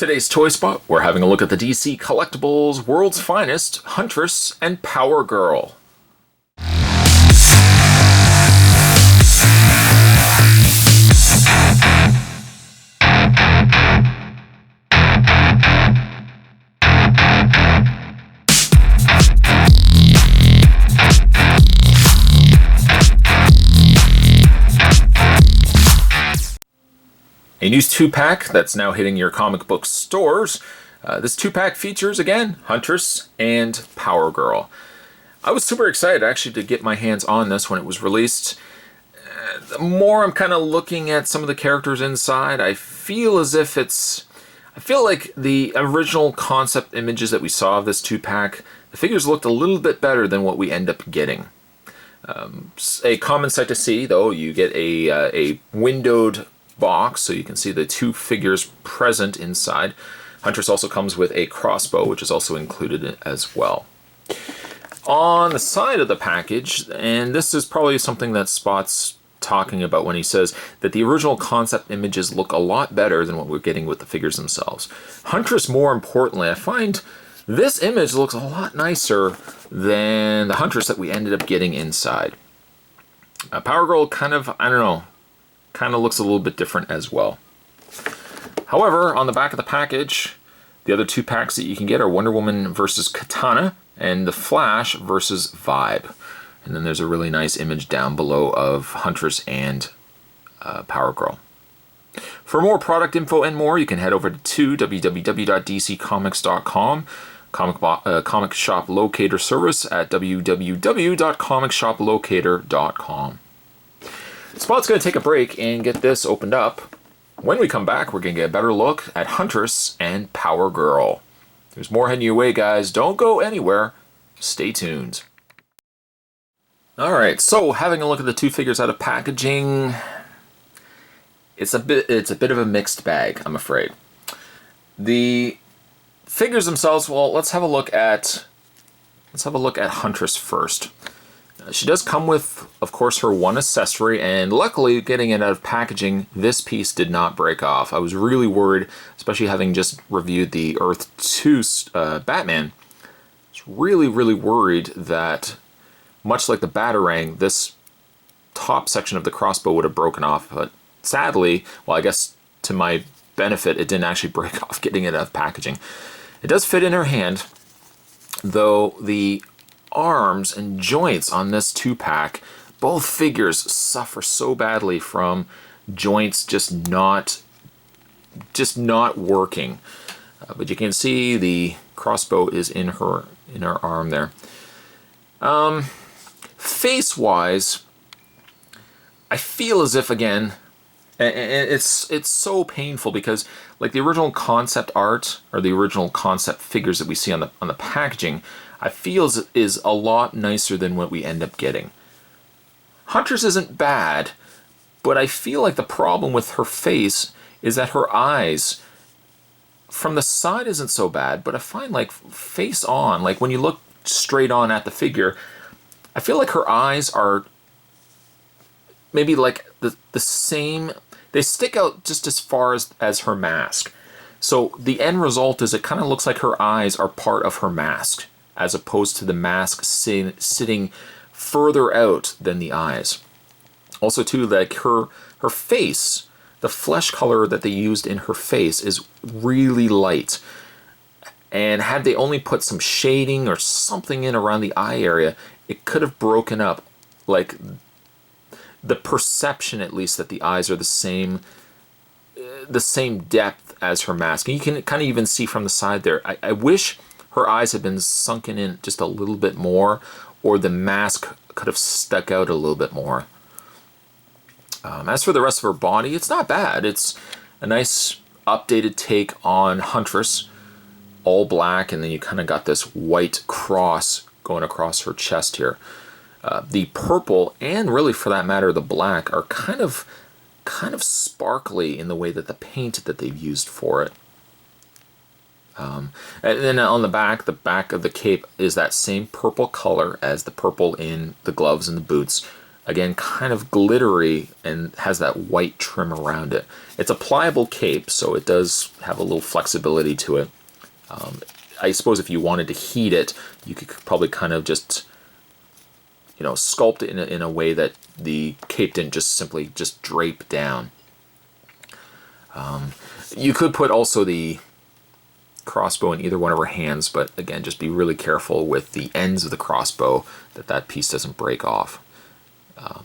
Today's Toy Spot, we're having a look at the DC Collectibles World's Finest, Huntress and Powergirl. A new 2-pack that's now hitting your comic book stores. This 2-pack features, again, Huntress and Powergirl. I was super excited, actually, to get my hands on this when it was released. The more I'm kind of looking at some of the characters inside, I feel as if I feel like the original concept images that we saw of this 2-pack, the figures looked a little bit better than what we end up getting. A common sight to see, though, you get a windowed box, so you can see the 2 figures present inside. Huntress also comes with a crossbow, which is also included as well. On the side of the package, and this is probably something that Spot's talking about when he says that the original concept images look a lot better than what we're getting with the figures themselves. Huntress, more importantly, I find this image looks a lot nicer than the Huntress that we ended up getting inside. Powergirl kind of, I don't know, kind of looks a little bit different as well. However, on the back of the package, the other 2 packs that you can get are Wonder Woman versus Katana and The Flash versus Vibe. And then there's a really nice image down below of Huntress and Powergirl. For more product info and more, you can head over to www.dccomics.com, comic shop locator service at www.comicshoplocator.com. Spot's going to take a break and get this opened up. When we come back, we're going to get a better look at Huntress and Powergirl. There's more heading your way, guys. Don't go anywhere. Stay tuned. Alright, so having a look at the 2 figures out of packaging, it's a bit of a mixed bag, I'm afraid. The figures themselves, well, let's have a look at Huntress first. She does come with, of course, her one accessory, and luckily, getting it out of packaging, this piece did not break off. I was really worried, especially having just reviewed the Earth 2 Batman. I was really, really worried that, much like the Batarang, this top section of the crossbow would have broken off, but sadly, well, I guess to my benefit, it didn't actually break off getting it out of packaging. It does fit in her hand, though the arms and joints on this 2-pack, both figures suffer so badly from joints just not working. But you can see the crossbow is in her arm there. Face-wise, I feel as if, again, it's so painful because, like the original concept art or the original concept figures that we see on the packaging, I feel is a lot nicer than what we end up getting. Huntress isn't bad, but I feel like the problem with her face is that her eyes from the side isn't so bad, but I find like face on, like when you look straight on at the figure, I feel like her eyes are maybe like the same, they stick out just as far as her mask. So the end result is it kind of looks like her eyes are part of her mask, as opposed to the mask sitting further out than the eyes. Also, too, like her face, the flesh color that they used in her face is really light. And had they only put some shading or something in around the eye area, it could have broken up, like the perception, at least, that the eyes are the same depth as her mask. And you can kind of even see from the side there. I wish her eyes had been sunken in just a little bit more, or the mask could have stuck out a little bit more. As for the rest of her body, it's not bad. It's a nice updated take on Huntress, all black, and then you kind of got this white cross going across her chest here. The purple, and really for that matter the black, are kind of sparkly in the way that the paint that they've used for it. And then on the back of the cape is that same purple color as the purple in the gloves and the boots. Again, kind of glittery and has that white trim around it. It's a pliable cape, so it does have a little flexibility to it. I suppose if you wanted to heat it, you could probably kind of just, you know, sculpt it in a way that the cape didn't just simply just drape down. You could put also the crossbow in either one of her hands, but again, just be really careful with the ends of the crossbow that piece doesn't break off.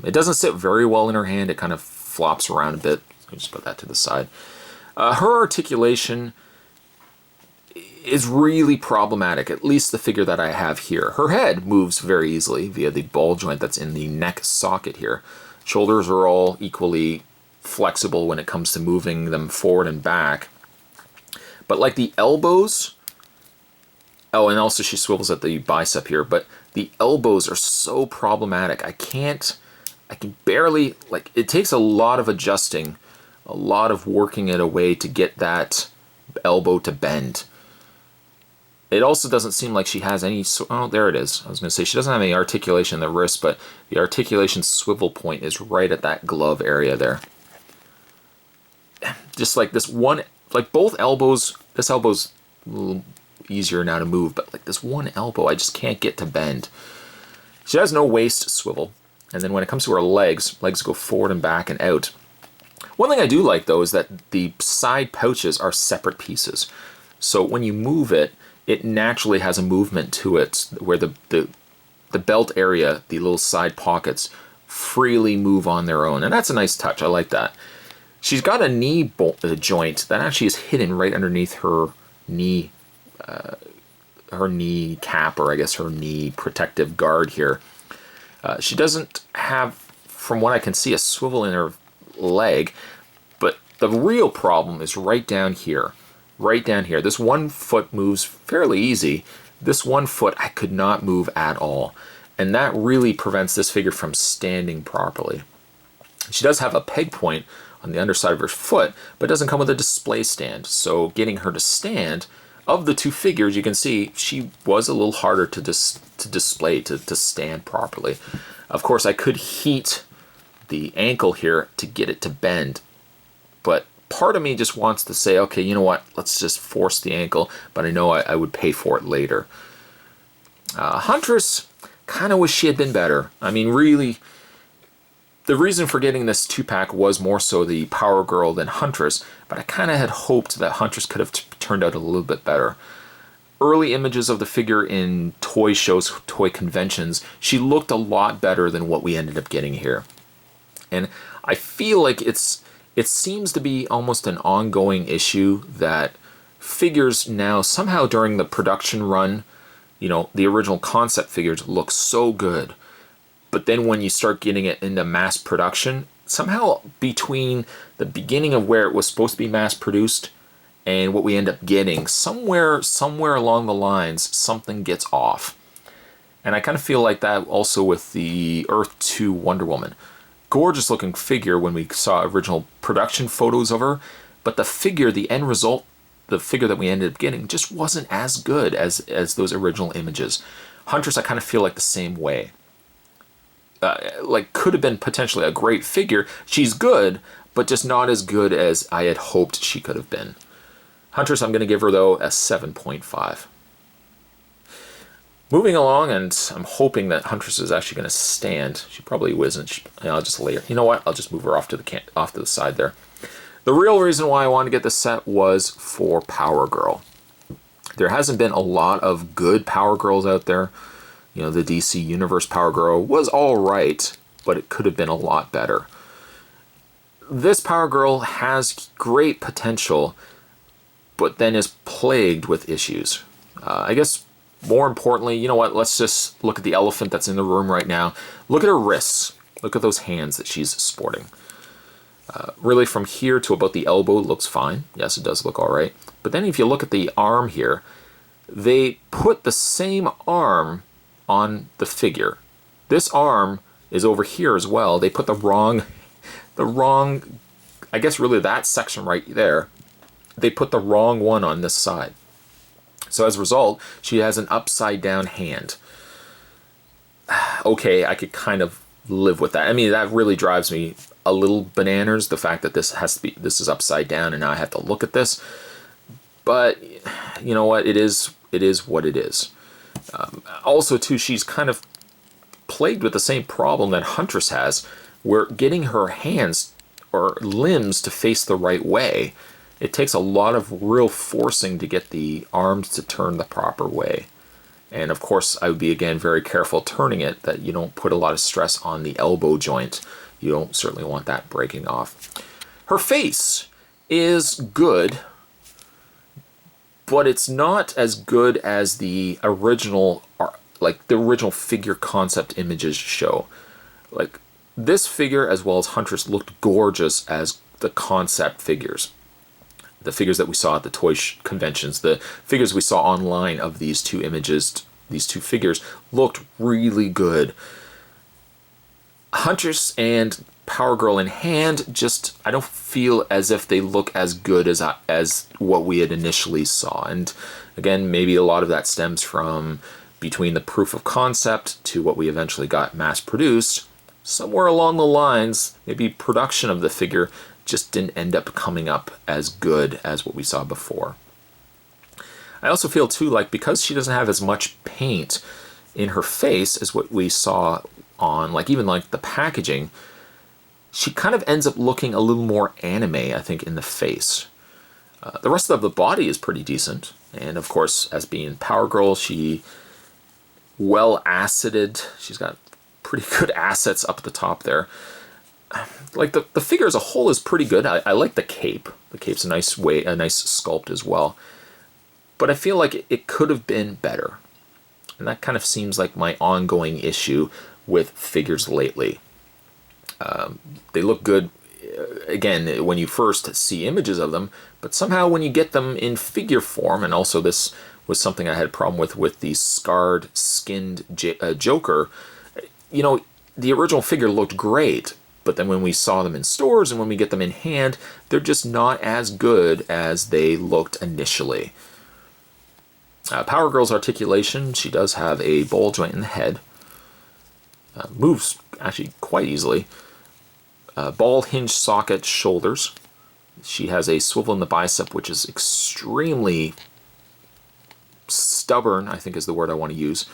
It doesn't sit very well in her hand. It kind of flops around a bit. So just put that to the side. Her articulation is really problematic, at least the figure that I have here. Her head moves very easily via the ball joint that's in the neck socket here. Shoulders are all equally flexible when it comes to moving them forward and back. But like the elbows, oh, and also she swivels at the bicep here, but the elbows are so problematic. I can barely, like, it takes a lot of adjusting, a lot of working it away to get that elbow to bend. It also doesn't seem like she has any, oh, there it is. I was going to say she doesn't have any articulation in the wrist, but the articulation swivel point is right at that glove area there. Just like this one, like both elbows, this elbow's a little easier now to move, but like this one elbow, I just can't get to bend. She has no waist swivel, and then when it comes to her legs go forward and back and out. One thing I do like though is that the side pouches are separate pieces. So when you move it, it naturally has a movement to it where the belt area, the little side pockets, freely move on their own. And that's a nice touch. I like that. She's got a knee joint that actually is hidden right underneath her knee cap, or I guess her knee protective guard here. She doesn't have, from what I can see, a swivel in her leg, but the real problem is right down here. Right down here. This one foot moves fairly easy. This one foot I could not move at all. And that really prevents this figure from standing properly. She does have a peg point on the underside of her foot, but it doesn't come with a display stand. So getting her to stand, of the two figures, you can see she was a little harder to display, to stand properly. Of course, I could heat the ankle here to get it to bend, but part of me just wants to say, okay, you know what, let's just force the ankle, but I know I would pay for it later. Huntress, kind of wish she had been better. I mean, really, the reason for getting this 2-pack was more so the Powergirl than Huntress, but I kind of had hoped that Huntress could have turned out a little bit better. Early images of the figure in toy shows, toy conventions, she looked a lot better than what we ended up getting here. And I feel like it seems to be almost an ongoing issue that figures now, somehow during the production run, you know, the original concept figures look so good. But then when you start getting it into mass production, somehow between the beginning of where it was supposed to be mass produced and what we end up getting, somewhere along the lines, something gets off. And I kind of feel like that also with the Earth 2 Wonder Woman. Gorgeous looking figure when we saw original production photos of her, but the figure, the end result, the figure that we ended up getting just wasn't as good as those original images. Huntress, I kind of feel like the same way. Like, could have been potentially a great figure. She's good, but just not as good as I had hoped she could have been. Huntress, I'm going to give her, though, a 7.5. Moving along, and I'm hoping that Huntress is actually going to stand. She probably isn't. I'll just lay her. You know what? I'll just move her off to the side there. The real reason why I wanted to get this set was for Powergirl. There hasn't been a lot of good Powergirls out there. You know, the DC Universe Powergirl was all right, but it could have been a lot better. This Powergirl has great potential, but then is plagued with issues. I guess more importantly, you know what, let's just look at the elephant that's in the room right now. Look at her wrists. Look at those hands that she's sporting. Really from here to about the elbow looks fine. Yes, it does look all right. But then if you look at the arm here, they put the same arm on the figure. This arm is over here as well. They put the wrong, I guess really that section right there, they put the wrong one on this side. So as a result, she has an upside down hand. Okay, I could kind of live with that. I mean, that really drives me a little bananas, the fact that this is upside down and now I have to look at this. But you know what? It is what it is. Also, too, she's kind of plagued with the same problem that Huntress has, where getting her hands or limbs to face the right way, it takes a lot of real forcing to get the arms to turn the proper way. And of course, I would be, again, very careful turning it, that you don't put a lot of stress on the elbow joint. You don't certainly want that breaking off. Her face is good, but it's not as good as the original, like the original figure concept images show. Like, this figure, as well as Huntress, looked gorgeous as the concept figures. The figures that we saw at the toy conventions, the figures we saw online of these two images, these two figures, looked really good. Huntress and Powergirl in hand, just, I don't feel as if they look as good as what we had initially saw. And again, maybe a lot of that stems from between the proof of concept to what we eventually got mass produced. Somewhere along the lines, maybe production of the figure just didn't end up coming up as good as what we saw before. I also feel too, like, because she doesn't have as much paint in her face as what we saw on, like, even like the packaging, she kind of ends up looking a little more anime, I think, in the face. The rest of the body is pretty decent. And of course, as being Powergirl, she well acided. She's got pretty good assets up at the top there. Like, the figure as a whole is pretty good. I like the cape. The cape's a nice sculpt as well. But I feel like it could have been better. And that kind of seems like my ongoing issue with figures lately. They look good, again, when you first see images of them, but somehow when you get them in figure form, and also this was something I had a problem with the scarred, skinned Joker, you know, the original figure looked great, but then when we saw them in stores and when we get them in hand, they're just not as good as they looked initially. Powergirl's articulation, she does have a ball joint in the head. Moves actually quite easily. Ball hinge socket shoulders. She has a swivel in the bicep, which is extremely stubborn, I think is the word I want to use.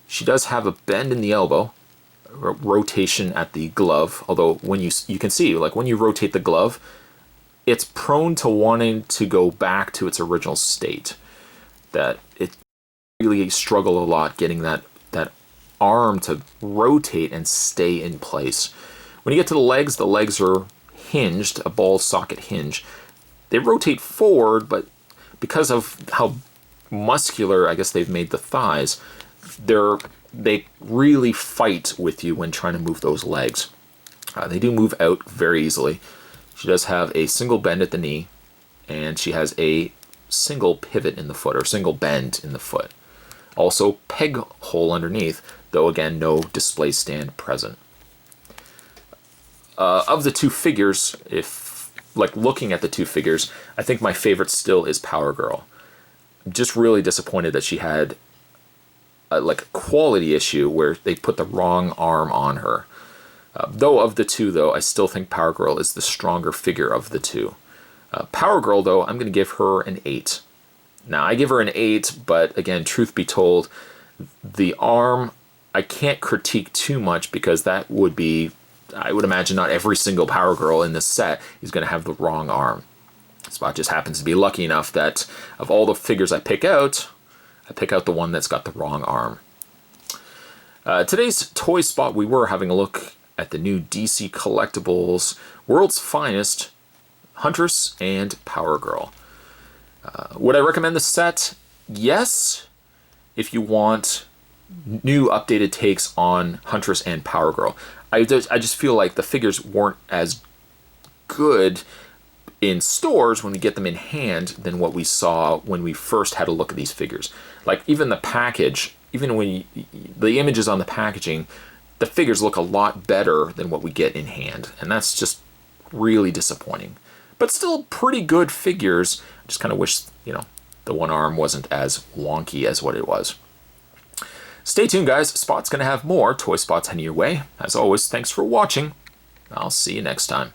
She does have a bend in the elbow, rotation at the glove, although when you can see, like, when you rotate the glove, it's prone to wanting to go back to its original state. That it really struggle a lot getting that arm to rotate and stay in place. When you get to the legs are hinged, a ball socket hinge. They rotate forward, but because of how muscular, I guess, they've made the thighs, they really fight with you when trying to move those legs. They do move out very easily. She does have a single bend at the knee, and she has a single pivot in the foot, or single bend in the foot. Also, peg hole underneath, though again, no display stand present. Of the two figures, if, like, looking at the two figures, I think my favorite still is Powergirl. I'm just really disappointed that she had a quality issue where they put the wrong arm on her. Though of the two, though, I still think Powergirl is the stronger figure of the two. Powergirl, though, I'm going to give her an 8. Now, I give her an 8, but again, truth be told, the arm, I can't critique too much because that would be, I would imagine not every single Powergirl in this set is going to have the wrong arm. Spot just happens to be lucky enough that of all the figures I pick out the one that's got the wrong arm. Today's toy spot, we were having a look at the new DC Collectibles World's Finest Huntress and Powergirl. Would I recommend the set? Yes, if you want new updated takes on Huntress and Powergirl. I just feel like the figures weren't as good in stores when we get them in hand than what we saw when we first had a look at these figures. Like, even the package, even when the images on the packaging, the figures look a lot better than what we get in hand, and that's just really disappointing. But still pretty good figures. I just kind of wish, the one arm wasn't as wonky as what it was. Stay tuned, guys. Spot's going to have more toy spots heading your way. As always, thanks for watching. I'll see you next time.